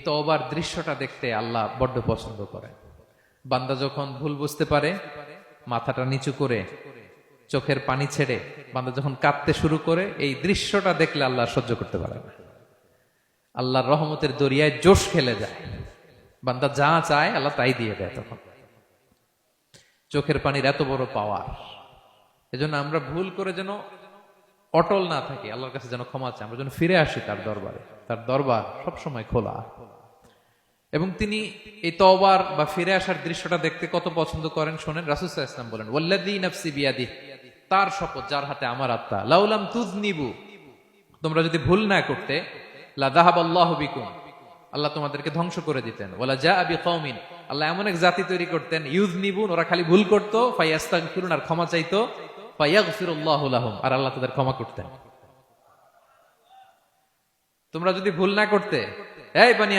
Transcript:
তওবার দৃশ্যটা দেখতে আল্লাহ বড্ড পছন্দ করেন। বান্দা যখন ভুল বুঝতে পারে, মাথাটা নিচু করে চোখের পানি ছেড়ে বান্দা যখন কাঁদতে শুরু করে, এই দৃশ্যটা দেখলে আল্লাহ সহ্য করতে পারে না। আল্লাহর রহমতের দরিয়ায় জোশ খেলে যায়, বান্দা যা চায় আল্লাহ তাই দিয়ে দেয়। তখন চোখের পানির এত বড় পাওয়ার। এজন্য আমরা ভুল করে যেন অটল না থাকি, আল্লাহর কাছে যেন ক্ষমা চাই, আমরা যেন ফিরে আসি তার দরবারে। তার দরবার সবসময় খোলা। এবং তিনি এই তওবার বা ফিরে আসার দৃশ্যটা দেখতে কত পছন্দ করেন শোনেন। রাসূল সাল্লাল্লাহু আলাইহি ওয়াসাল্লাম বলেন, ওয়াল্লাযী নাফসি বিয়াদিহি, তার শপথ যার হাতে আমার আত্মা, লাউলাম তুযনিবু, তোমরা যদি ভুল না করতে, লা যাহাবাল্লাহু বিকুম, আল্লাহ তোমাদেরকে ধ্বংস করে দিতেন। ওয়ালা জাআ বিকওমিন, আল্লাহ এমন এক জাতি তৈরি করতেন, ইউযনিবুন, ওরা খালি ভুল করত, ফায়াস্তাগফিরুন, আর ক্ষমা চাইতো, ফায়াগফিরুল্লাহু লাহুম, আর আল্লাহ তাদের ক্ষমা করতেন। তোমরা যদি ভুল না করতে, এই বানি